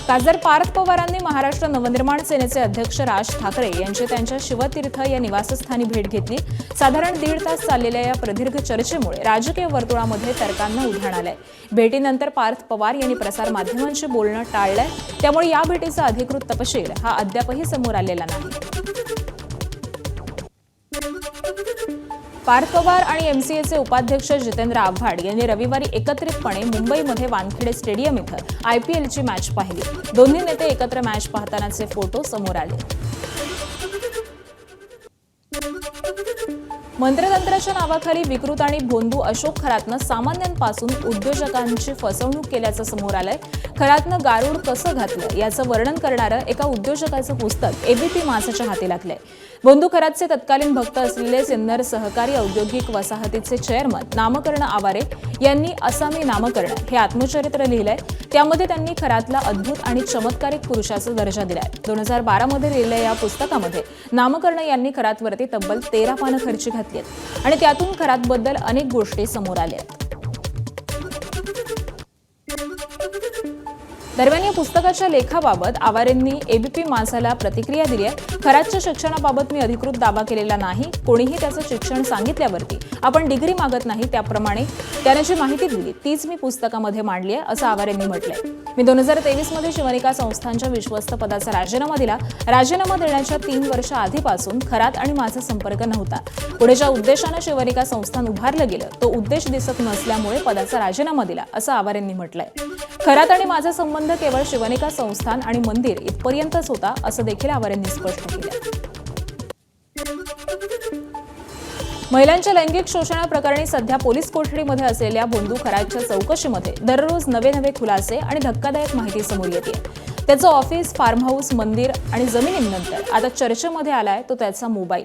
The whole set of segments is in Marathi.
खासदार पार्थ पवारांनी महाराष्ट्र नवनिर्माण सेनेचे अध्यक्ष राज ठाकरे यांची त्यांच्या शिवतीर्थ या निवासस्थानी भेट घेतली। साधारण 1.5 तास चाललेल्या या प्रदीर्घ चर्चेमुळे राजकीय वर्तुळामध्ये तर्कांना उधाण आलंय। भेटीनंतर पार्थ पवार यांनी प्रसार माध्यमांशी बोलणं टाळलंय, त्यामुळे या भेटीचा अधिकृत तपशील हा अद्यापही समोर आलेला नाही। पार्थ पवार आणि एमसीएचे उपाध्यक्ष जितेंद्र आव्हाड यांनी रविवारी एकत्रितपणे मुंबईमध्ये वानखेडे स्टेडियम इथं आयपीएलची मॅच पाहिली। दोन्ही नेते एकत्र मॅच पाहतानाचे फोटो समोर आले। मंत्रतंत्राच्या नावाखाली विकृत आणि भोंदू अशोक खरातनं सामान्यांपासून उद्योजकांची फसवणूक केल्याचं समोर आलंय। खरातनं गारूड कसं घातलं याचं वर्णन करणारं एका उद्योजकाचं पुस्तक एबीपी माझाच्या हाती लागलंय। भोंदू खरातचे तत्कालीन भक्त असलेले सिन्नर सहकारी औद्योगिक वसाहतीचे चेअरमन नामकर्ण आवारे यांनी असामी नामकर्ण हे आत्मचरित्र लिहिलंय। त्यामध्ये त्यांनी खरातला अद्भुत आणि चमत्कारिक पुरुषाचा दर्जा दिलाय। 2012 मध्ये लिहिलेल्या या पुस्तकामध्ये नामकर्ण यांनी खरातवरती तब्बल 13 पानं खर्ची घातली आहेत आणि त्यातून खरातबद्दल अनेक गोष्टी समोर आल्या आहेत। दरम्यान या पुस्तकाच्या लेखाबाबत आवारेंनी एबीपी माझाला प्रतिक्रिया दिली आहे। खरातच्या शिक्षणाबाबत मी अधिकृत दावा केलेला नाही। कोणीही त्याचं शिक्षण सांगितल्यावरती आपण डिग्री मागत नाही, त्याप्रमाणे त्याने जी माहिती दिली तीच मी पुस्तकामध्ये मांडली आहे, असं आवारेंनी म्हटलंय। मी 2023 मध्ये शिवनिका संस्थानच्या विश्वस्त पदाचा राजीनामा दिला। राजीनामा देण्याच्या 3 वर्ष आधीपासून खरात आणि माझा संपर्क नव्हता। पुढे ज्या उद्देशाने शिवनिका संस्थान उभारलं गेलं तो उद्देश दिसत नसल्यामुळे पदाचा राजीनामा दिला, असं आवारेंनी म्हटलंय। खरात आणि माझा संबंध केवळ शिवनिका संस्थान आणि मंदिर इथपर्यंतच होता, असं देखील आवारेंनी स्पष्ट केलं। महिलांच्या लैंगिक शोषणाप्रकरणी सध्या पोलीस कोठडीमध्ये असलेल्या भोंदू खरातच्या चौकशीमध्ये दररोज नवे खुलासे आणि धक्कादायक माहिती समोर येते। त्याचं ऑफिस, फार्म हाऊस, मंदिर आणि जमिनींनंतर आता चर्चेमध्ये आलाय तो त्याचा मोबाईल।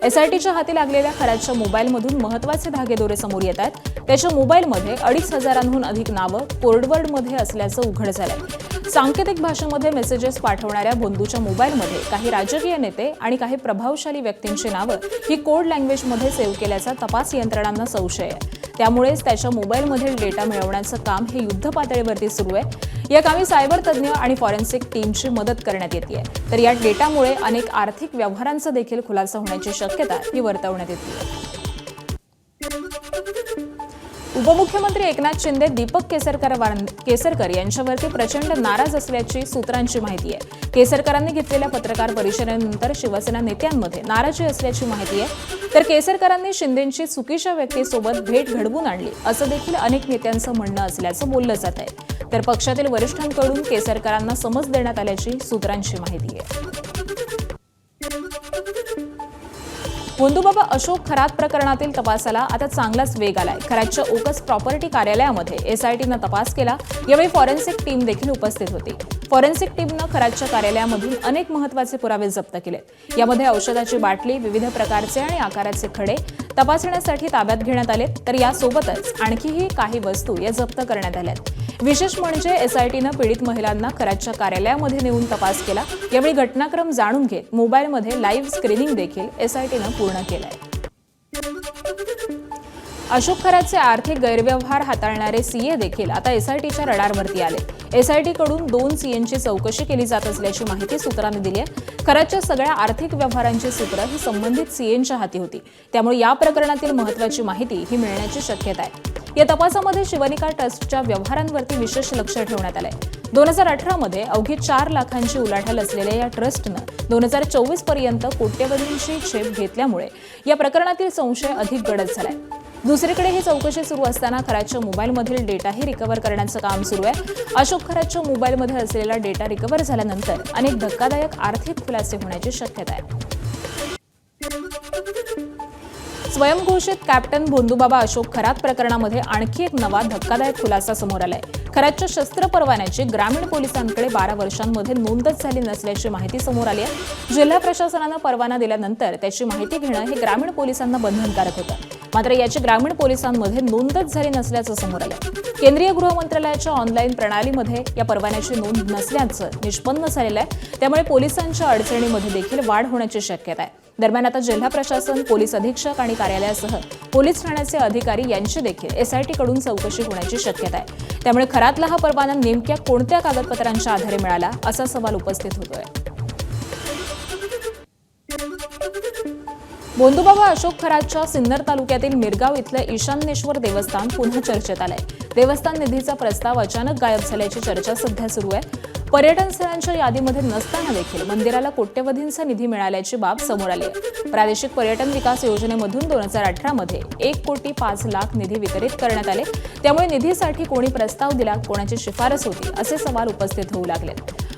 एसआयटीच्या हाती लागलेल्या खरातच्या मोबाईलमधून महत्त्वाचे धागेदोरे समोर येत आहेत। त्याच्या मोबाईलमध्ये 2,500 अधिक नावं कोडवर्डमध्ये असल्याचं उघड झालंय। सांकेतिक भाषेमध्ये मेसेजेस पाठवणाऱ्या भोंदूच्या मोबाईलमध्ये काही राजकीय नेते आणि काही प्रभावशाली व्यक्तींची नावं ही कोड लँग्वेजमध्ये सेव्ह केल्याचा तपास यंत्रणांना संशय आहे। त्यामुळेच त्याच्या मोबाईलमधील डेटा मिळवण्याचं काम हे युद्ध पातळीवरती सुरू आहे। या कामी सायबर तज्ज्ञ आणि फॉरेन्सिक टीमची मदत करण्यात येते, तर या डेटामुळे अनेक आर्थिक व्यवहारांचा देखील खुलासा होण्याची शक्यता ही वर्तवण्यात येते। उपमुख्यमंत्री एकनाथ शिंदे दीपक केसरकर यांच्यावरती प्रचंड नाराज असल्याची सूत्रांची माहिती आहे। केसरकरांनी घेतलेल्या पत्रकार परिषदेनंतर शिवसेना नेत्यांमध्ये नाराजी असल्याची माहिती आहे, तर केसरकरांनी शिंदेंची चुकीच्या व्यक्तीसोबत भेट घडवून आणली असं देखील अनेक नेत्यांचं म्हणणं असल्याचं बोललं जात आहे। तर पक्षातील वरिष्ठांकडून केसरकरांना समज देण्यात आल्याची सूत्रांची माहिती आहे। भोंदूबाबा अशोक खरात प्रकरणातील तपासाला आता चांगलाच वेग आलाय। खरातच्या ओकस प्रॉपर्टी कार्यालयामध्ये एसआयटीनं तपास केला। यावेळी फॉरेन्सिक टीम देखील उपस्थित होती। फॉरेन्सिक टीमनं खरातच्या कार्यालयामधून अनेक महत्त्वाचे पुरावे जप्त केले। यामध्ये औषधाची बाटली, विविध प्रकारचे आणि आकाराचे खडे तपासण्यासाठी ताब्यात घेण्यात आले, तर यासोबतच आणखीही काही वस्तू या जप्त करण्यात आल्यात। विशेष म्हणजे एसआयटीनं पीडित महिलांना खरातच्या कार्यालयामध्ये नेऊन तपास केला। यावेळी घटनाक्रम जाणून घेत मोबाईलमध्ये लाईव्ह स्क्रीनिंग देखील एसआयटीनं पूर्ण केलंय। अशोक खरातचे आर्थिक गैरव्यवहार हाताळणारे सीए देखील आता एसआयटीच्या रडारवरती आले। एसआयटीकडून 2 सीएंची चौकशी केली जात असल्याची माहिती सूत्रांनी दिली आहे। खरातच्या सगळ्या आर्थिक व्यवहारांची सूत्र ही संबंधित सीएंच्या हाती होती, त्यामुळे या प्रकरणातील महत्त्वाची माहिती ही मिळण्याची शक्यता आहे। या तपासामध्ये शिवनिका ट्रस्टच्या व्यवहारांवरती विशेष लक्ष ठेवण्यात आलंय। 2018 मध्ये अवघी 4 लाखांची उलाढाल असलेल्या या ट्रस्टनं 2024 पर्यंत कोट्यवधींची झेप घेतल्यामुळे या प्रकरणातील संशय अधिक गडद झालाय। दुसरीकडे ही चौकशी सुरू असताना खरातच्या मोबाईलमधील डेटाही रिकव्हर करण्याचं काम सुरू आहे। अशोक खरातच्या मोबाईलमध्ये असलेला डेटा रिकव्हर झाल्यानंतर अनेक धक्कादायक आर्थिक खुलासे होण्याची शक्यता आहे। स्वयंघोषित कॅप्टन भोंदूबाबा अशोक खरात प्रकरणामध्ये आणखी एक नवा धक्कादायक खुलासा समोर आलाय। खरातच्या शस्त्र परवान्याची ग्रामीण पोलिसांकडे 12 वर्षांमध्ये नोंदच झाली नसल्याची माहिती समोर आली आहे। जिल्हा प्रशासनानं परवाना दिल्यानंतर त्याची माहिती घेणं हे ग्रामीण पोलिसांना बंधनकारक होतं, मात्र याची ग्रामीण पोलिसांमध्ये नोंदच झाली नसल्याचं समोर आलं। केंद्रीय गृह मंत्रालयाच्या ऑनलाईन प्रणालीमध्ये या परवान्याची नोंद नसल्याचं निष्पन्न झालेलं आहे, त्यामुळे पोलिसांच्या अडचणीमध्ये देखील वाढ होण्याची शक्यता आहे। दरम्यान आता जिल्हा प्रशासन, पोलीस अधीक्षक आणि कार्यालयासह पोलीस ठाण्याचे अधिकारी यांची देखील एसआयटी कडून चौकशी होण्याची शक्यता आहे. त्यामुळे खरातला हा परवाना नेमक्या कोणत्या कागदपत्रांच्या आधारे मिळाला असा सवाल उपस्थित होतोय. बोंधूबाबा अशोक खरातच्या सिन्नर तालुक्यातील मिरगाव इथलं ईशान्येश्वर देवस्थान पुन्हा चर्चेत आलंय. देवस्थान निधीचा प्रस्ताव अचानक गायब झाल्याची चर्चा सध्या सुरू आहे. पर्यटन स्थळांच्या यादीमध्ये नसताना देखील मंदिराला कोट्यवधींचा निधी मिळाल्याची बाब समोर आली आहे. प्रादेशिक पर्यटन विकास योजनेमधून 2018 मध्ये 1,05,00,000 निधी वितरित करण्यात आले. त्यामुळे निधीसाठी कोणी प्रस्ताव दिला, कोणाची शिफारस होती असे सवाल उपस्थित होऊ लागले.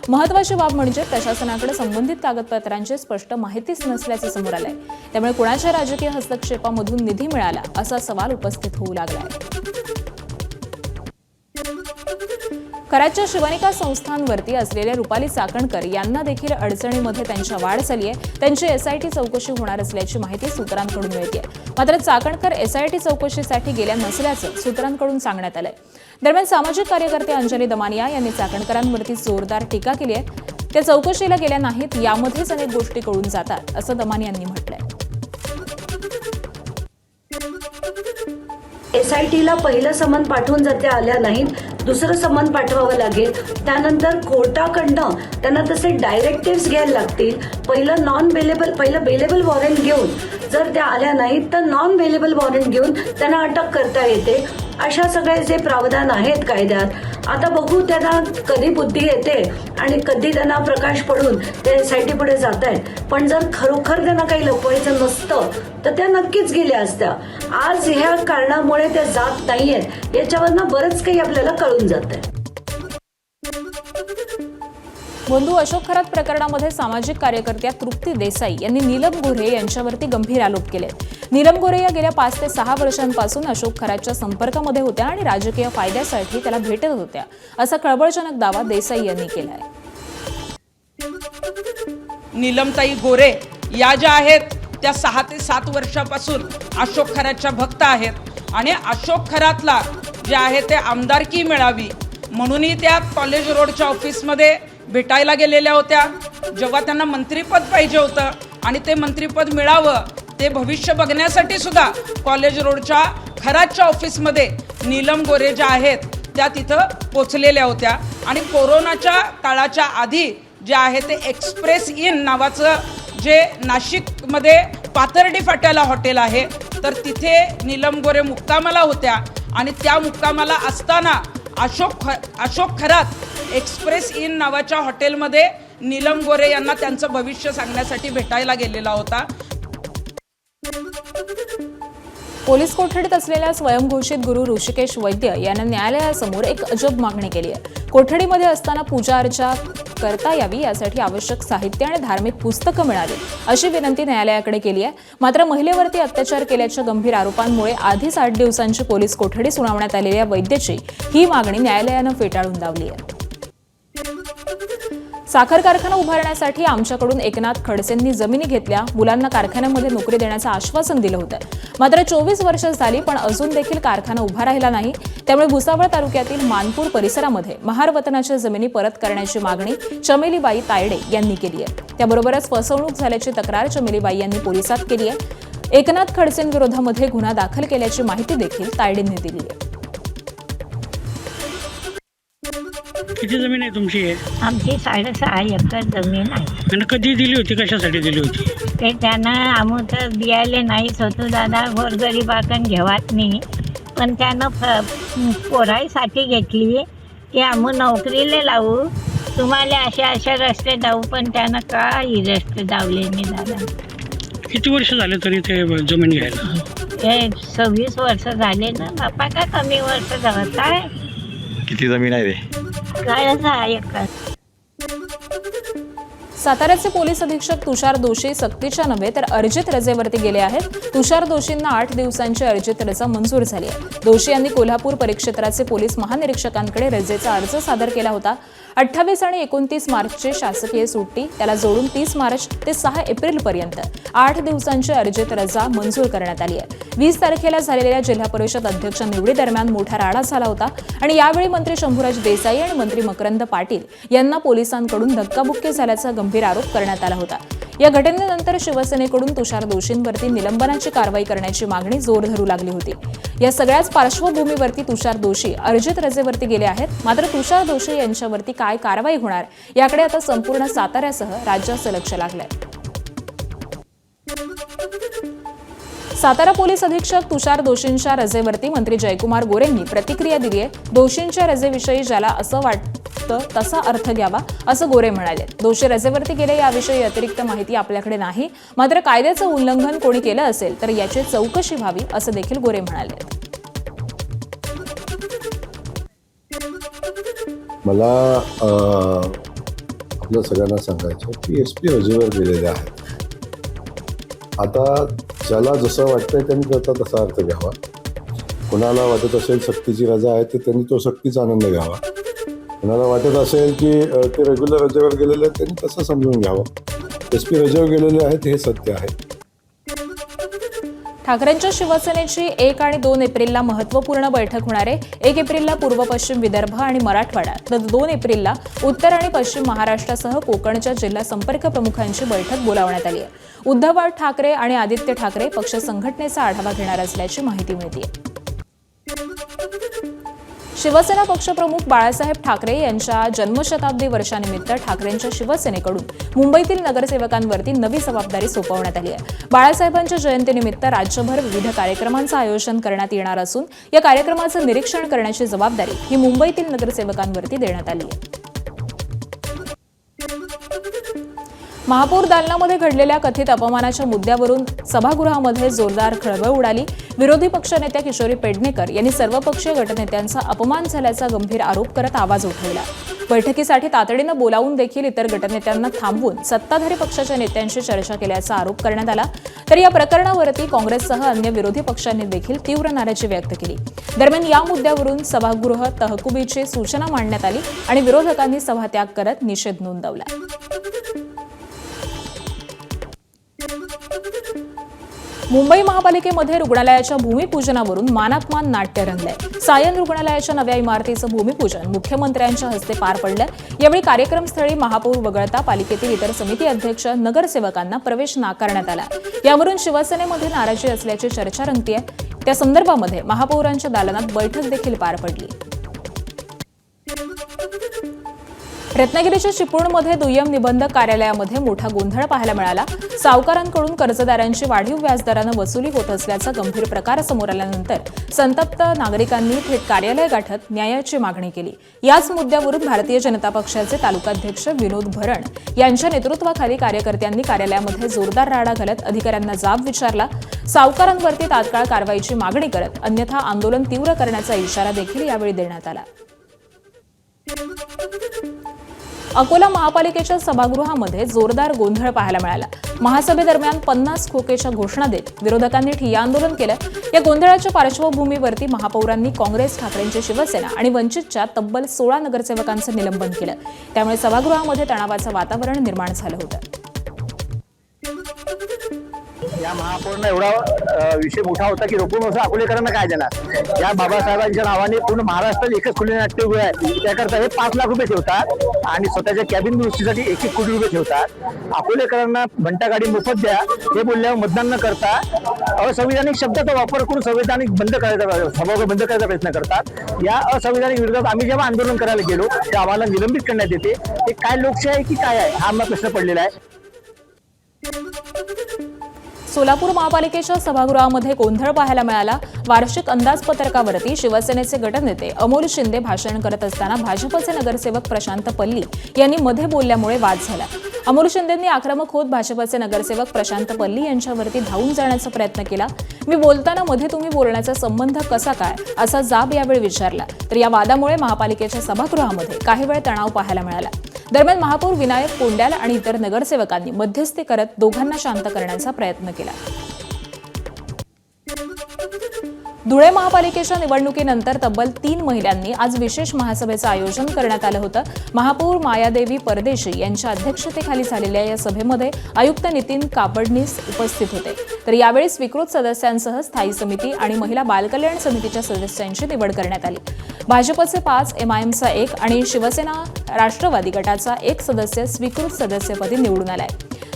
महत्त्वाची बाब म्हणजे प्रशासनाकडे संबंधित कागदपत्रांची स्पष्ट माहितीच नसल्याचे समोर आलंय. त्यामुळे कुणाच्या राजकीय हस्तक्षेपामधून निधी मिळाला असा सवाल उपस्थित होऊ लागलाय. खरातच्या शिवनिका संस्थांवरती असलेल्या रुपाली चाकणकर यांना देखील अडचणीमध्ये त्यांच्या वाढ झाली आहे. त्यांची एसआयटी चौकशी होणार असल्याची माहिती सूत्रांकडून मिळते. मात्र चाकणकर एसआयटी चौकशीसाठी गेल्या नसल्याचं सूत्रांकडून सांगण्यात आलंय. दरम्यान सामाजिक कार्यकर्ते अंजली दमानिया यांनी चाकणकरांवरती जोरदार टीका केली आहे. त्या चौकशीला गेल्या नाहीत, यामध्येच अनेक गोष्टी कळून जातात असं दमानियांनी म्हटलंय. एसआयटीला पहिलं समन पाठवून जर त्या आल्या नाहीत, दुसरं समन पाठवावं लागेल. त्यानंतर कोर्टाकडनं त्यांना तसे डायरेक्टिव्स घ्यायला लागतील. पहिलं बेलेबल वॉरंट घेऊन जर त्या आल्या नाहीत तर नॉन बेलेबल वॉरंट घेऊन त्यांना अटक करता येते. अशा सगळे जे प्रावधान आहेत कायद्यात, आता बघू त्यांना कधी बुद्धी येते आणि कधी त्यांना प्रकाश पडून ते एसआयटी पुढे जात आहेत. पण जर खरोखर त्यांना काही लपवायचं नसतं तर त्या नक्कीच गेल्या असत्या. आज ह्या कारणामुळे त्या जात नाहीयेत, याच्यावरनं बरंच काही आपल्याला कळून जातंय. बोंधू अशोक खरात प्रकरणामध्ये सामाजिक कार्यकर्त्या तृप्ती देसाई यांनी नीलम गोऱ्हे यांच्यावरती गंभीर आरोप केले. नीलम गोऱ्हे या गेल्या 5 ते 6 वर्षांपासून अशोक खरातच्या संपर्कामध्ये होत्या आणि राजकीय फायद्यासाठी त्याला भेटत होत्या असा खळबळजनक दावा देसाई यांनी केला आहे. नीलमताई गोरे या ज्या आहेत त्या 6 ते 7 वर्षापासून अशोक खरातच्या भक्त आहेत आणि अशोक खरातला जे आहे ते आमदारकी मिळावी म्हणूनही त्या कॉलेज रोडच्या ऑफिसमध्ये भेटायला गेलेल्या होत्या. जेव्हा त्यांना मंत्रिपद पाहिजे होतं आणि ते मंत्रिपद मिळावं ते भविष्य बघण्यासाठी सुद्धा कॉलेज रोडच्या खरातच्या ऑफिसमध्ये नीलम गोरे ज्या आहेत त्या तिथं पोचलेल्या होत्या. आणि कोरोनाच्या काळाच्या आधी जे आहे ते एक्सप्रेस इन नावाचं जे नाशिकमध्ये पाथर्डी फाट्याला हॉटेल आहे तर तिथे नीलम गोरे मुक्कामाला होत्या. आणि त्या मुक्कामाला असताना अशोक खरात एक्सप्रेस इन नावाच्या हॉटेलमध्ये नीलम गोरे यांना त्यांचं भविष्य सांगण्यासाठी भेटायला गेलेला होता. पोलीस कोठडीत असलेल्या स्वयंघोषित गुरु ऋषिकेश वैद्य यांना न्यायालयासमोर एक अजब मागणी केली आहे. कोठडीमध्ये असताना पूजा अर्चा करता यावी यासाठी आवश्यक साहित्य आणि धार्मिक पुस्तकं मिळावी अशी विनंती न्यायालयाकडे केली आहे. मात्र महिलेवरती अत्याचार केल्याच्या गंभीर आरोपांमुळे आधीच 8 दिवसांची पोलीस कोठडी सुनावण्यात आलेल्या वैद्यची ही मागणी न्यायालयानं फेटाळून लावली आहे. साखर कारखाना उभारण्यासाठी आमच्याकडून एकनाथ खडसेंनी जमिनी घेतल्या, मुलांना कारखान्यामध्ये नोकरी देण्याचं आश्वासन दिलं होतं. मात्र 24 वर्ष झाली पण अजून देखील कारखाना उभा राहिला नाही. त्यामुळे भुसावळ तालुक्यातील मानपूर परिसरामध्ये महारवतनाच्या जमिनी परत करण्याची मागणी चमेलीबाई तायडे यांनी केली आहे. त्याबरोबरच फसवणूक झाल्याची तक्रार चमेलीबाई यांनी पोलिसात केली आहे. एकनाथ खडसेंविरोधामध्ये गुन्हा दाखल केल्याची माहिती देखील तायडेंनी दिली आहे. किती जमीन आहे तुमची? आमची 6.5 एकर जमीन आहे. आणि कधी दिली होती, कशासाठी दिली होती? ते त्यानं आम्ही तर बियाले नाहीच होतो दादा, गोरगरिबाकन घेवात नाही. पण त्यानं पोराईसाठी घेतली की आम्ही नोकरीला लावू, तुम्हाला अशा रस्ते जाऊ. पण त्यानं काही रस्ते दावले नाही दादा. किती वर्ष झाले तरी ते जमीन घ्यायला? हे 26 वर्ष झाले ना बापा, का कमी वर्ष झालं काय? किती जमीन आहे ते? काय 6 एकर. साताऱ्याचे पोलीस अधीक्षक तुषार दोशी सक्तीच्या नव्हे तर अर्जित रजेवरती गेले आहेत. तुषार दोशींना 8 दिवसांची अर्जित रजा मंजूर झाली आहे. दोशी यांनी कोल्हापूर परिक्षेत्राचे पोलीस महानिरीक्षकांकडे रजेचा अर्ज सादर केला होता. 28 आणि 29 मार्चची शासकीय सुट्टी, त्याला जोडून 30 मार्च ते 6 एप्रिलपर्यंत 8 दिवसांची अर्जित रजा मंजूर करण्यात आली आहे. 20 तारखेला झालेल्या जिल्हा परिषद अध्यक्ष निवडीदरम्यान मोठा राडा झाला होता आणि यावेळी मंत्री शंभूराज देसाई आणि मंत्री मकरंद पाटील यांना पोलिसांकडून धक्काबुक्की झाल्याचा गंभीर आरोप करण्यात आला होता. या घटनेनंतर शिवसेनेकडून तुषार दोषींवरती निलंबनाची कारवाई करण्याची मागणी जोर धरू लागली होती. या सगळ्याच पार्श्वभूमीवरती तुषार दोषी अर्जित रजेवरती गेले आहेत. मात्र तुषार दोषी यांच्यावरती काय कारवाई होणार याकडे आता संपूर्ण साताऱ्यासह राज्याचं लक्ष लागलंय. सातारा पोलीस अधीक्षक तुषार दोषींच्या रजेवरती मंत्री जयकुमार गोरेंनी प्रतिक्रिया दिली आहे. दोषींच्या रजेविषयी ज्याला असं वाटतं तसा अर्थ घ्यावा असं गोरे म्हणाले. दोषी रजेवरती गेले याविषयी अतिरिक्त माहिती आपल्याकडे नाही. मात्र कायद्याचं उल्लंघन कोणी केलं असेल तर याची चौकशी व्हावी असं देखील गोरे म्हणाले. मला आपल्या सगळ्यांना सांगायचं की SP रजेवर गेलेले आहेत. आता ज्याला जसं वाटतंय त्यांनी त्याचा तसा अर्थ घ्यावा. कोणाला वाटत असेल सक्तीची रजा आहे तर त्यांनी तो सक्तीचा आनंद घ्यावा. कोणाला वाटत असेल की ते रेग्युलर रजेवर गेलेले आहेत त्यांनी तसं समजून घ्यावं. SP रजेवर गेलेले आहेत हे सत्य आहे. ठाकरेंच्या शिवसेनेची 1 आणि 2 एप्रिलला महत्त्वपूर्ण बैठक होणार आहे. 1 एप्रिलला पूर्व पश्चिम विदर्भ आणि मराठवाडा तर 2 एप्रिलला उत्तर आणि पश्चिम महाराष्ट्रासह कोकणच्या जिल्हा संपर्क प्रमुखांची बैठक बोलावण्यात आली आहे. उद्धव ठाकरे आणि आदित्य ठाकरे पक्ष संघटनेचा आढावा घेणार असल्याची माहिती मिळते. शिवसेना पक्षप्रमुख बाळासाहेब ठाकरे यांच्या जन्मशताब्दी वर्षानिमित्त ठाकरेंच्या शिवसेनेकडून मुंबईतील नगरसेवकांवरती नवी जबाबदारी सोपवण्यात आली आहे. बाळासाहेबांच्या जयंतीनिमित्त राज्यभर विविध कार्यक्रमांचं आयोजन करण्यात येणार असून या कार्यक्रमाचं निरीक्षण करण्याची जबाबदारी ही मुंबईतील नगरसेवकांवरती देण्यात आली आहे. महापौर दालनामध्ये घडलेल्या कथित अपमानाच्या मुद्द्यावरून सभागृहामध्ये जोरदार खळबळ उडाली. विरोधी पक्षनेत्या किशोरी पेडणेकर यांनी सर्वपक्षीय गटनेत्यांचा अपमान झाल्याचा गंभीर आरोप करत आवाज उठवला. बैठकीसाठी तातडीनं बोलावून देखील इतर गटनेत्यांना थांबवून सत्ताधारी पक्षाच्या नेत्यांशी चर्चा केल्याचा आरोप करण्यात आला. तर या प्रकरणावरती काँग्रेससह अन्य विरोधी पक्षांनी देखील तीव्र नाराजी व्यक्त केली. दरम्यान या मुद्द्यावरून सभागृह तहकुबीची सूचना मांडण्यात आली आणि विरोधकांनी सभात्याग करत निषेध नोंदवला. मुंबई महापालिकेमध्ये रुग्णालयाच्या भूमिपूजनावरून मानापमान नाट्य रंगलंय. सायन रुग्णालयाच्या नव्या इमारतीचं भूमिपूजन मुख्यमंत्र्यांच्या हस्ते पार पडलं. यावेळी कार्यक्रमस्थळी महापौर वगळता पालिकेतील इतर समिती अध्यक्ष नगरसेवकांना प्रवेश नाकारण्यात आला. यावरून शिवसेनेमध्ये नाराजी असल्याची चर्चा रंगतीये. त्या संदर्भामध्ये महापौरांच्या दालनात बैठक देखील पार पडली. रत्नागिरीच्या चिपळूणमध्ये दुय्यम निबंधक कार्यालयामध्ये मोठा गोंधळ पाहायला मिळाला. सावकारांकडून कर्जदारांची वाढीव व्याजदरानं वसुली होत असल्याचा गंभीर प्रकार समोर आल्यानंतर संतप्त नागरिकांनी थेट कार्यालय गाठत न्यायाची मागणी केली. याच मुद्द्यावरून भारतीय जनता पक्षाचे तालुकाध्यक्ष विनोद भरण यांच्या नेतृत्वाखाली कार्यकर्त्यांनी कार्यालयामध्ये जोरदार राडा घालत अधिकाऱ्यांना जाब विचारला. सावकारांवरती तात्काळ कारवाईची मागणी करत अन्यथा आंदोलन तीव्र करण्याचा इशारा देखील यावेळी देण्यात आला. अकोला महापालिकेच्या सभागृहामध्ये जोरदार गोंधळ पाहायला मिळाला. महासभेदरम्यान 50 खोकेच्या घोषणा देत विरोधकांनी ठिय्या आंदोलन केलं. या गोंधळाच्या पार्श्वभूमीवरती महापौरांनी काँग्रेस, ठाकरेंची शिवसेना आणि वंचितच्या तब्बल 16 नगरसेवकांचं निलंबन केलं. त्यामुळे सभागृहामध्ये तणावाचं वातावरण निर्माण झालं होतं. या महापौरनं एवढा विषय मोठा होता की रोखून असं अकोलेकरांना काय देणार. या बाबासाहेबांच्या नावाने पूर्ण महाराष्ट्रात एकच खुले नाट्यगृह आहे. त्याकरता हे 5 लाख रुपये ठेवतात आणि स्वतःच्या कॅबिन दुरुस्तीसाठी 1-1 कोटी रुपये ठेवतात. अकोलेकरांना घंटागाडी मोफत द्या हे बोलल्यावर मतदान न करता असंविधानिक शब्दाचा वापर करून संविधानिक सभागृह बंद करायचा प्रयत्न करतात. या असंविधानिक विरोधात आम्ही जेव्हा आंदोलन करायला गेलो तेव्हा आम्हाला निलंबित करण्यात येते. हे काय लोकशाही की काय आहे हा आम्हाला प्रश्न पडलेला आहे. सोलापूर महापालिकेच्या सभागृहामध्ये गोंधळ पाहायला मिळाला. वार्षिक अंदाजपत्रकावरती शिवसेनेचे गटनेते अमोल शिंदे भाषण करत असताना भाजपचे नगरसेवक प्रशांत पल्ली यांनी मध्ये बोलल्यामुळे वाद झाला. अमोल शिंदेंनी आक्रमक होत भाजपचे नगरसेवक प्रशांत पल्ली यांच्यावरती धावून जाण्याचा प्रयत्न केला. मी बोलताना मध्ये तुम्ही बोलण्याचा संबंध कसा काय असा जाब यावेळी विचारला. तर या वादामुळे महापालिकेच्या सभागृहामध्ये काही वेळ तणाव पाहायला मिळाला. दरम्यान महापौर विनायक कोंड्याल आणि इतर नगरसेवकांनी मध्यस्थी करत दोघांना शांत करण्याचा प्रयत्न केला. धुळे महापालिकेच्या निवडणुकीनंतर तब्बल 3 महिन्यांनी आज विशेष महासभेचं आयोजन करण्यात आलं होतं. महापौर मायादेवी परदेशी यांच्या अध्यक्षतेखाली झालेल्या या सभेमध्ये आयुक्त नितीन कापडणीस उपस्थित होते. तर यावेळी स्वीकृत सदस्यांसह स्थायी समिती आणि महिला बालकल्याण समितीच्या सदस्यांची निवड करण्यात आली. भाजपचे 5, MIMचा 1 आणि शिवसेना राष्ट्रवादी गटाचा 1 सदस्य स्वीकृत सदस्यपदी निवडून आलाय.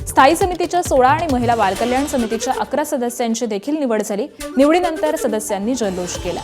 स्थायी समितीच्या 16 आणि महिला बालकल्याण समितीच्या 11 सदस्यांची देखील निवड झाली. निवडीनंतर सदस्यांनी जल्लोष केला.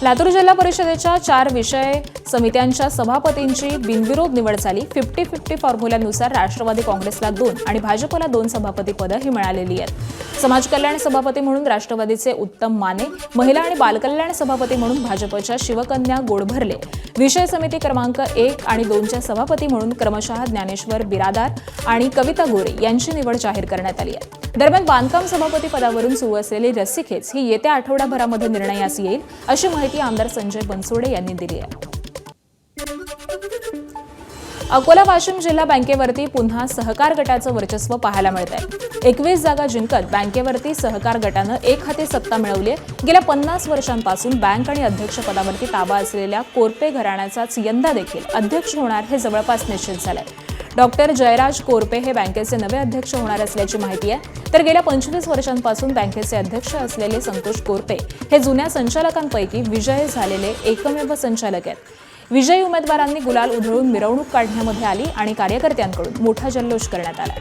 लातूर जिल्हा परिषदेच्या 4 विषय समित्यांच्या सभापतींची बिनविरोध निवड झाली. 50-50 फॉर्म्युल्यानुसार राष्ट्रवादी काँग्रेसला 2 आणि भाजपला 2 सभापती पदं ही मिळालेली आहेत. समाज कल्याण सभापती म्हणून राष्ट्रवादीचे उत्तम माने, महिला आणि बालकल्याण सभापती म्हणून भाजपच्या शिवकन्या गोडभरले, विषय समिती क्रमांक 1 आणि 2च्या सभापती म्हणून क्रमशः ज्ञानेश्वर बिरादार आणि कविता गोरे यांची निवड जाहीर करण्यात आली आहे. दरम्यान बांधकाम सभापती पदावरून सुरू असलेली रस्सीखेच ही येत्या आठवड्याभरामध्ये निर्णयास येईल, अशी माहिती आमदार संजय बनसोडे यांनी दिली आहे. अकोला वाशिम जिल्हा बँकेवरती पुन्हा सहकार गटाचं वर्चस्व पाहायला मिळत आहे. 21 जागा जिंकत बँकेवरती सहकार गटानं एकहाती सत्ता मिळवली आहे. गेल्या 50 वर्षांपासून बँक आणि अध्यक्षपदावरती ताबा असलेल्या कोरपे घराण्याचाच यंदा देखील अध्यक्ष होणार हे जवळपास निश्चित झालंय. डॉक्टर जयराज कोरपे हे बँकेचे नवे अध्यक्ष होणार असल्याची माहिती आहे. तर गेल्या 25 वर्षांपासून बँकेचे अध्यक्ष असलेले संतोष कोरपे हे जुन्या संचालकांपैकी विजयी झालेले एकमेव संचालक आहेत. विजयी उमेदवारांनी गुलाल उधळून मिरवणूक काढण्यामध्ये आली आणि कार्यकर्त्यांकडून मोठा जल्लोष करण्यात आला.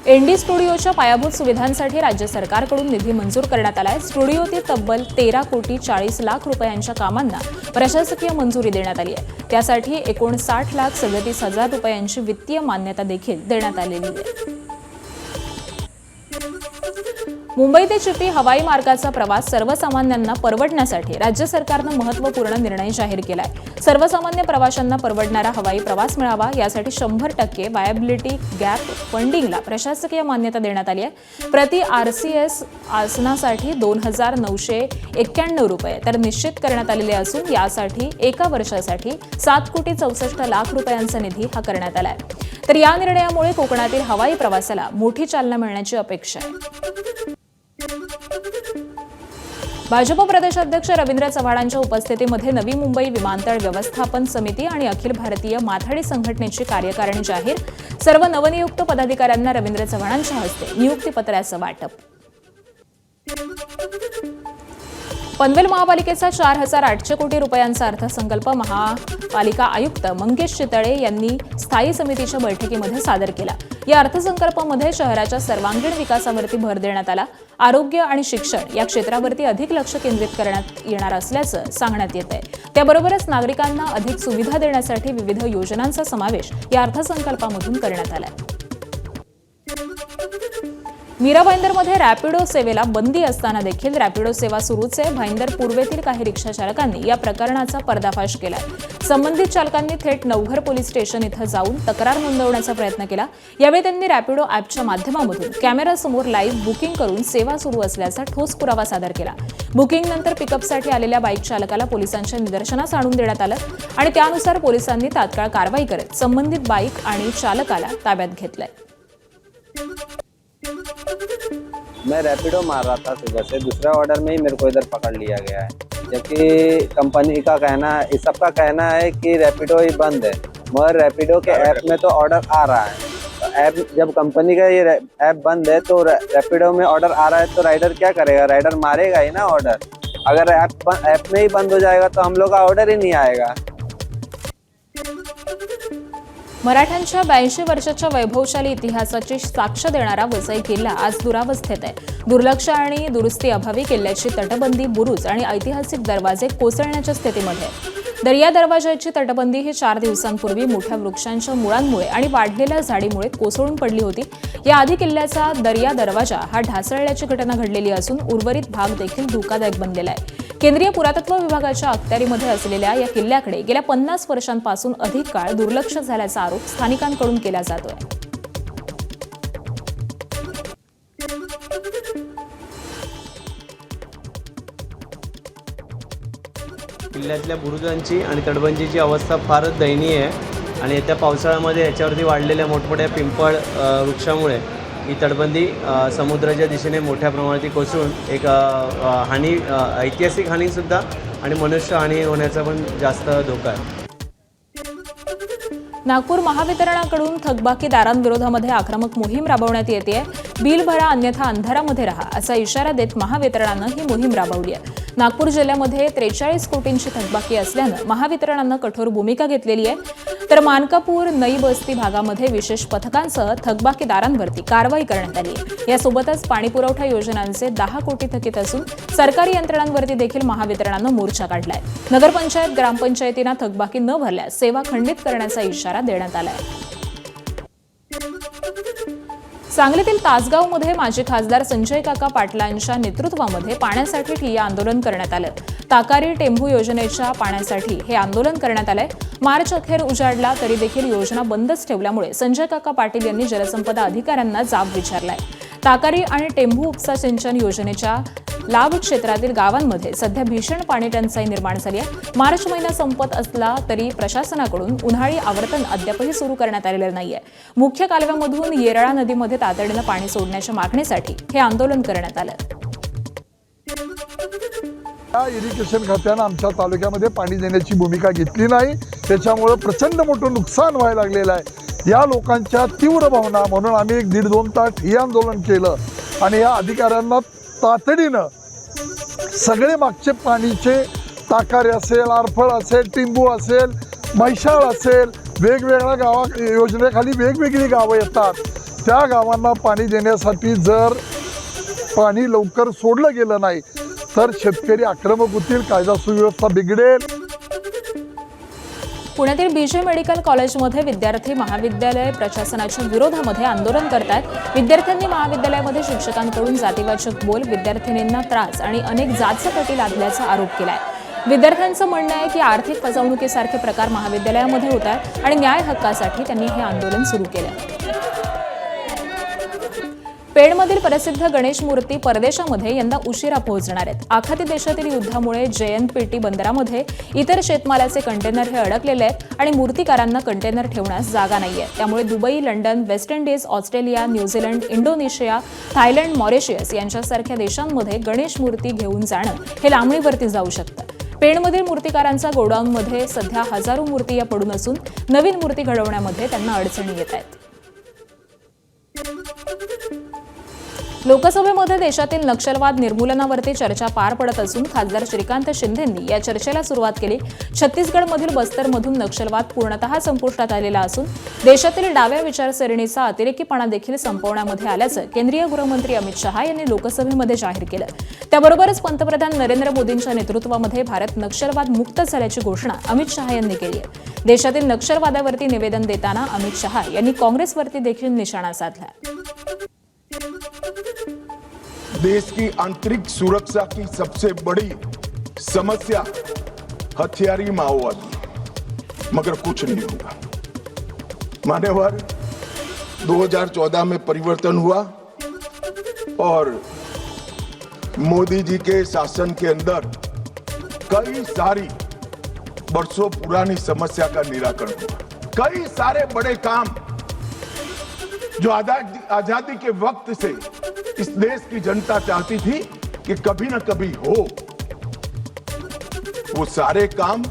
एनडी स्टुडिओच्या पायाभूत सुविधांसाठी राज्य सरकारकडून निधी मंजूर करण्यात आलाय. स्टुडिओतील तब्बल 13,40,00,000 रुपयांच्या कामांना प्रशासकीय मंजुरी देण्यात आली आहे. त्यासाठी एकूण 60,37,000 रुपयांची वित्तीय मान्यता देखील देण्यात आलेली आहे. मुंबई ते चिपी हवाई मार्गाचा प्रवास सर्वसामान्यांना परवडण्यासाठी राज्य सरकारनं महत्त्वपूर्ण निर्णय जाहीर केलाय. सर्वसामान्य प्रवाशांना परवडणारा हवाई प्रवास मिळावा यासाठी 100% वायबिलिटी गॅप फंडिंगला प्रशासकीय मान्यता देण्यात आली आहे. प्रति RCS आसनासाठी 2,991 रुपये तर निश्चित करण्यात आलेले असून यासाठी एका वर्षासाठी 7,64,00,000 रुपयांचा निधी हा करण्यात आलाय. तर या निर्णयामुळे कोकणातील हवाई प्रवासाला मोठी चालना मिळण्याची अपेक्षा आहे. भाजप प्रदेशाध्यक्ष रवींद्र चव्हाणांच्या उपस्थितीमध्ये नवी मुंबई विमानतळ व्यवस्थापन समिती आणि अखिल भारतीय माथाडी संघटनेची कार्यकारिणी जाहीर. सर्व नवनियुक्त पदाधिकाऱ्यांना रवींद्र चव्हाणांच्या हस्ते नियुक्तीपत्राचं वाटप. पनवेल महापालिकेचा 4,800 कोटी रुपयांचा अर्थसंकल्प महापालिका आयुक्त मंगेश चितळे यांनी स्थायी समितीच्या बैठकीमध्ये सादर केला. या अर्थसंकल्पामध्ये शहराच्या सर्वांगीण विकासावरती भर देण्यात आला. आरोग्य आणि शिक्षण या क्षेत्रावरती अधिक लक्ष केंद्रित करण्यात येणार असल्याचं सांगण्यात येत आहे. त्याबरोबरच नागरिकांना अधिक सुविधा देण्यासाठी विविध योजनांचा समावेश या अर्थसंकल्पामधून करण्यात आला. मीरा भाईंदरमध्ये रॅपिडो सेवेला बंदी असताना देखील रॅपिडो सेवा सुरूच आहे. भाईंदर पूर्वेतील काही रिक्षा चालकांनी या प्रकरणाचा पर्दाफाश केलाय. संबंधित चालकांनी थेट नवघर पोलीस स्टेशन इथं जाऊन तक्रार नोंदवण्याचा प्रयत्न केला. यावेळी त्यांनी रॅपिडो ॲपच्या माध्यमातून कॅमेरासमोर लाईव्ह बुकिंग करून सेवा सुरू असल्याचा ठोस पुरावा सादर केला. बुकिंगनंतर पिकअपसाठी आलेल्या बाईक चालकाला पोलिसांच्या निदर्शनास आणून देण्यात आलं आणि त्यानुसार पोलिसांनी तात्काळ कारवाई करत संबंधित बाईक आणि चालकाला ताब्यात घेतलंय. मैं रैपिडो मार रहा था सुबह से, दूसरा ऑर्डर में ही मेरे को इधर पकड़ लिया गया है, जबकि कंपनी का कहना है, इस सबका कहना है कि रैपिडो ही बंद है, मगर रैपिडो के ऐप में तो ऑर्डर आ रहा है. तो ऐप जब कंपनी का ये ऐप बंद है तो रैपिडो में ऑर्डर आ रहा है तो राइडर क्या करेगा? राइडर मारेगा ही ना ऑर्डर. अगर ऐप में ही बंद हो जाएगा तो हम लोग का ऑर्डर ही नहीं आएगा. मराठ्यांच्या 82 वर्षाच्या वैभवशाली इतिहासाची साक्ष देणारा वसई किल्ला आज दुरावस्थेत आहे. दुर्लक्ष आणि दुरुस्ती अभावी किल्ल्याची तटबंदी, बुरुज आणि ऐतिहासिक दरवाजे कोसळण्याच्या स्थितीमध्ये आहे. दर्या दरवाजाची तटबंदी ही 4 दिवसांपूर्वी मोठ्या वृक्षांच्या मुळांमुळे आणि वाढलेल्या झाडीमुळे कोसळून पडली होती. याआधी किल्ल्याचा दर्या दरवाजा हा ढासळल्याची घटना घडलेली असून उर्वरित भाग देखील धोकादायक बनलेला आहे. केंद्रीय पुरातत्व विभागाच्या अखत्यारीमध्ये असलेल्या या किल्ल्याकडे गेल्या 50 वर्षांपासून अधिक काळ दुर्लक्ष झाल्याचा आरोप स्थानिकांकडून केला जातोय. किल्ल्यातल्या बुरुजांची आणि तटबंदीची अवस्था फारच दयनीय आहे आणि येत्या पावसाळ्यामध्ये याच्यावरती वाढलेल्या मोठमोठ्या पिंपळ वृक्षामुळे ही तटबंदी समुद्राच्या दिशेने मोठ्या प्रमाणात कोसळून एक हानी, ऐतिहासिक हानीसुद्धा आणि मनुष्य हानी होण्याचा पण जास्त धोका आहे. नागपूर महावितरणाकडून थकबाकीदारांविरोधामध्ये आक्रमक मोहीम राबवण्यात येते. बिल भरा अन्यथा अंधारामध्ये राहा असा इशारा देत महावितरणानं ही मोहीम राबवली आहे. नागपूर जिल्ह्यामध्ये 43 कोटींची थकबाकी असल्यानं महावितरणानं कठोर भूमिका घेतलेली आहे, तर मानकापूर नई बस्ती भागामध्ये विशेष पथकांसह थकबाकीदारांवरती कारवाई करण्यात आली आहे. यासोबतच पाणीपुरवठा योजनांचे 10 कोटी थकीत असून सरकारी यंत्रणांवरती देखील महावितरणानं मोर्चा काढलाय. नगरपंचायत ग्रामपंचायतींना थकबाकी न भरल्यास सेवा खंडित करण्याचा इशारा देण्यात आलाय. सांगलीतील तासगावमध्ये माजी खासदार संजय काका पाटलांच्या नेतृत्वामध्ये पाण्यासाठी ठिय्या आंदोलन करण्यात आलं. ताकारी टेंभू योजनेच्या पाण्यासाठी हे आंदोलन करण्यात आलंय. मार्च अखेर उजाडला तरी देखील योजना बंदच ठेवल्यामुळे संजय काका पाटील यांनी जलसंपदा अधिकाऱ्यांना जाब विचारलाय. ताकारी आणि टेंभू उपसा सिंचन योजनेच्या लाभ क्षेत्रातील गावांमध्ये सध्या भीषण पाणी टंचाई निर्माण झाली आहे. मार्च महिना संपत असला तरी प्रशासनाकडून उन्हाळी आवर्तन अद्यापही सुरू करण्यात आलेलं नाहीये. मुख्य कालव्यामधून येरळा नदीमध्ये तातडीनं पाणी सोडण्याच्या मागणीसाठी हे आंदोलन करण्यात आलं. इरिगेशन खात्यानं आमच्या तालुक्यामध्ये पाणी देण्याची भूमिका घेतली नाही, त्याच्यामुळं प्रचंड मोठं नुकसान व्हायला लागलेलं आहे. या लोकांच्या तीव्र भावना म्हणून आम्ही 1.5-2 तास हे आंदोलन केलं आणि या अधिकाऱ्यांना तातडीनं सगळे मागचे पाणीचे ताकारी असेल, आरफळ असेल, टिंबू असेल, म्हैसाळ असेल, वेगवेगळ्या योजनेखाली वेगवेगळी गावं येतात. त्या गावांना पाणी देण्यासाठी जर पाणी लवकर सोडलं गेलं नाही तर शेतकरी आक्रमक होतील, कायदा सुव्यवस्था बिघडेल. पुण्यातील बीजे मेडिकल कॉलेजमध्ये विद्यार्थी महाविद्यालय प्रशासनाच्या विरोधामध्ये आंदोलन करतात. विद्यार्थ्यांनी महाविद्यालयामध्ये शिक्षकांकडून जातीवाचक बोल, विद्यार्थिनींना त्रास आणि अनेक जाचपटी लादल्याचा आरोप केलाय. विद्यार्थ्यांचं म्हणणं आहे की आर्थिक फसवणुकीसारखे प्रकार महाविद्यालयामध्ये होतात आणि न्याय हक्कासाठी त्यांनी हे आंदोलन सुरू केलं. पेणमधील प्रसिद्ध गणेश मूर्ती परदेशामध्ये यंदा उशिरा पोहोचणार आहेत. आखाती देशातील युद्धामुळे JNPT बंदरामध्ये इतर शेतमालाचे कंटेनर हे अडकलेले आहेत आणि मूर्तिकारांना कंटेनर ठेवण्यास जागा नाहीये. त्यामुळे Dubai, London, West Indies, Australia, New Zealand, Indonesia, Thailand, Mauritius यांच्यासारख्या देशांमध्ये गणेश मूर्ती घेऊन जाणं हे लांबणीवरती जाऊ शकतं. पेणमधील मूर्तिकारांचा गोडाऊनमध्ये सध्या हजारो मूर्ती या पडून असून नवीन मूर्ती घडवण्यामध्ये त्यांना अडचणी येत आहेत. लोकसभेमध्ये देशातील नक्षलवाद निर्मूलनावरती चर्चा पार पडत असून खासदार श्रीकांत शिंदेंनी या चर्चेला सुरुवात केली. छत्तीसगडमधील बस्तरमधून नक्षलवाद पूर्णतः संपुष्टात आलेला असून देशातील डाव्या विचारसरणीचा अतिरेकीपणा देखील संपवण्यामध्ये आल्याचं केंद्रीय गृहमंत्री अमित शहा यांनी लोकसभेमध्ये जाहीर केलं. त्याबरोबरच पंतप्रधान नरेंद्र मोदींच्या नेतृत्वामध्ये भारत नक्षलवाद मुक्त झाल्याची घोषणा अमित शहा यांनी केली आहे. देशातील नक्षलवादावरती निवेदन देताना अमित शहा यांनी काँग्रेसवरती देखील निशाणा साधला. देश की आंतरिक सुरक्षा की सबसे बड़ी समस्या हथियारी माओवादी, मगर कुछ नहीं होगा। मान्यवर 2014 में परिवर्तन हुआ और मोदी जी के शासन के अंदर कई सारी बरसों पुरानी समस्या का निराकरण हुआ। कई सारे बड़े काम जो आजादी के वक्त से इस देश की जनता चाहती थी कि कभी न कभी हो, वो सारे काम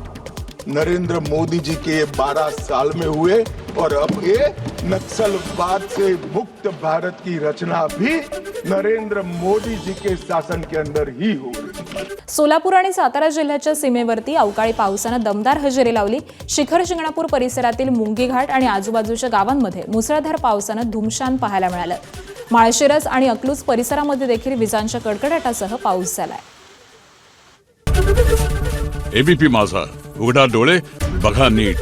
नरेंद्र मोदी जी के 12 साल में हुए और अब ये नक्सलवाद से मुक्त भारत की रचना भी नरेंद्र मोदी जी के शासन के अंदर ही हो रही है। सोलापूर आणि सातारा जिल्ह्याच्या सीमेवरती अवकाळी पावसानं दमदार हजेरी लावली. शिखर शिंगणापूर परिसरातील मुंगी घाट आणि आजूबाजूच्या गावांमध्ये मुसळधार पावसानं धुमशान पाहायला मिळालं. माळशिरस आणि अकलूज परिसरामध्ये देखील विजांच्या कडकडाटासह पाऊस झालाय. एबीपी माझा, उघडा डोळे बघा नीट.